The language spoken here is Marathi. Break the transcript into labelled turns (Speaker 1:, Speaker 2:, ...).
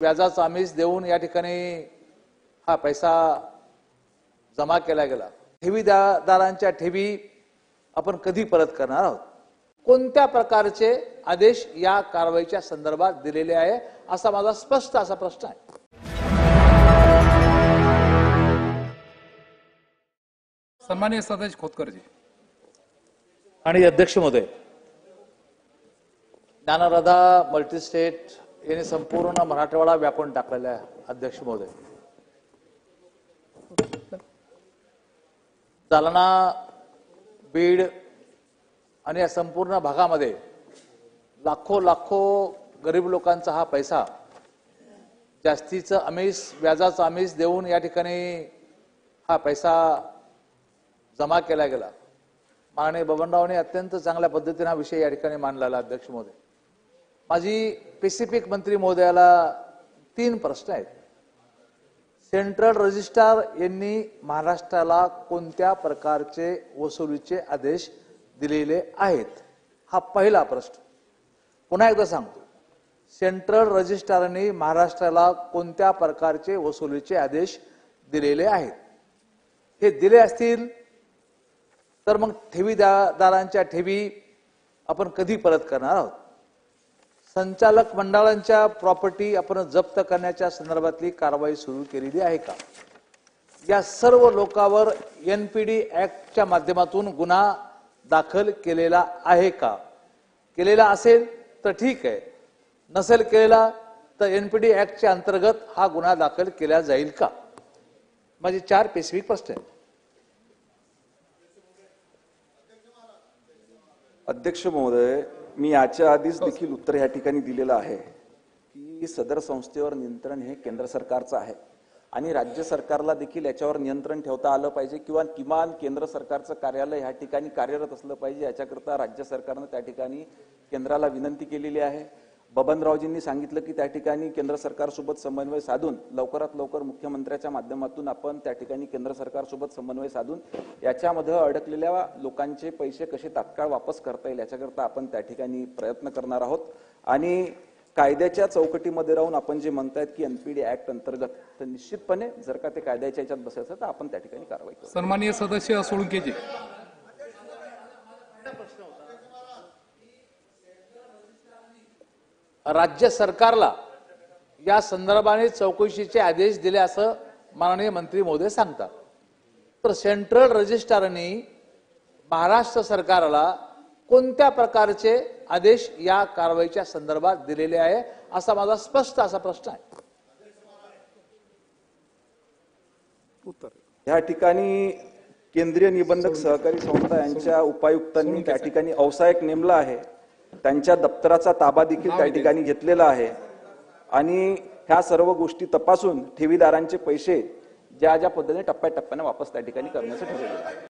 Speaker 1: व्याजाचा आमिष देऊन या ठिकाणी हा पैसा जमा केला गेला। ठेवीदारांच्या ठेवी आपण कधी परत करणार आहोत? कोणत्या प्रकारचे आदेश या कारवाईच्या संदर्भात दिलेले आहे असा माझा स्पष्ट असा प्रश्न आहे।
Speaker 2: सन्माननीय सदस्य खोतकरजी
Speaker 1: आणि अध्यक्ष महोदय, ज्ञानराधा मल्टीस्टेट यांनी संपूर्ण मराठवाडा व्यापून टाकलेला आहे। अध्यक्ष महोदय, जालना, बीड आणि या संपूर्ण भागामध्ये लाखो गरीब लोकांचा हा पैसा जास्तीचं आमिष, व्याजाचं आमिष देऊन या ठिकाणी हा पैसा जमा केला गेला। माननीय बबनरावने अत्यंत चांगल्या पद्धतीने हा विषय या ठिकाणी मांडलेला। अध्यक्ष महोदय, माझी स्पेसिफिक मंत्री महोदयाला 3 प्रश्न आहेत। सेंट्रल रजिस्ट्रार यांनी महाराष्ट्राला कोणत्या प्रकारचे वसुलीचे आदेश दिलेले आहेत? हा पहिला प्रश्न। पुन्हा एकदा सांगतो, सेंट्रल रजिस्ट्रारने महाराष्ट्राला कोणत्या प्रकारचे वसुलीचे आदेश दिलेले आहेत? हे दिले असतील तर मग ठेवीदारांच्या ठेवी आपण कधी परत करणार आहोत? संचालक मंडळांच्या प्रॉपर्टी आपण जप्त करण्याच्या संदर्भातली कारवाई सुरू केलेली आहे का? या सर्व लोकांवर एनपीडी ऍक्टच्या माध्यमातून गुन्हा दाखल केलेला आहे का? केलेला असेल तर ठीक आहे, नसेल केलेला तर एनपीडी ऍक्टच्या अंतर्गत हा गुन्हा दाखल केला जाईल का? माझे 4 स्पेसिफिक प्रश्न आहेत।
Speaker 3: अध्यक्ष महोदय, मी याच्या आधीच देखील उत्तर या ठिकाणी दिलेलं आहे की सदर संस्थेवर नियंत्रण हे केंद्र सरकारचं आहे आणि राज्य सरकारला देखील याच्यावर नियंत्रण ठेवता आलं पाहिजे किंवा किमान केंद्र सरकारचं कार्यालय ह्या ठिकाणी कार्यरत असलं पाहिजे। याच्याकरता राज्य सरकारनं त्या ठिकाणी केंद्राला विनंती केलेली आहे। बबनरावजींनी सांगितलं की त्या ठिकाणी केंद्र सरकारसोबत समन्वय साधून लवकरात लवकर मुख्यमंत्र्याच्या माध्यमातून आपण त्या ठिकाणी केंद्र सरकारसोबत समन्वय साधून याच्यामध्ये अडकलेल्या लोकांचे पैसे कसे तात्काळ वापस करता येईल याच्याकरता आपण त्या ठिकाणी प्रयत्न करणार आहोत। आणि कायद्याच्या चौकटीमध्ये राहून आपण जे म्हणतायत की एनपीडी ऍक्ट अंतर्गत, तर निश्चितपणे जर का ते कायद्याच्या याच्यात बसायचं तर आपण त्या ठिकाणी कारवाई करू।
Speaker 2: सन्माननीय सदस्य सोळंकेजी
Speaker 1: राज्य सरकारला या संदर्भाने चौकशीचे आदेश दिले असं माननीय मंत्री महोदय सांगतात, तर सेंट्रल रजिस्ट्रारने महाराष्ट्र सरकारला कोणत्या प्रकारचे आदेश या कारवाईच्या संदर्भात दिलेले आहे असा माझा स्पष्ट असा प्रश्न आहे।
Speaker 2: उत्तर
Speaker 3: या ठिकाणी केंद्रीय निबंधक सहकारी संस्था यांच्या उपायुक्तांनी त्या ठिकाणी औसायक नेमला आहे, त्यांच्या दप्तराचा ताबा देखील त्या ठिकाणी घेतलेला आहे आणि ह्या सर्व गोष्टी तपासून ठेवीदारांचे पैसे ज्या पद्धतीने टप्प्याटप्प्याने वापस त्या ठिकाणी करण्याचं ठरवलं आहे।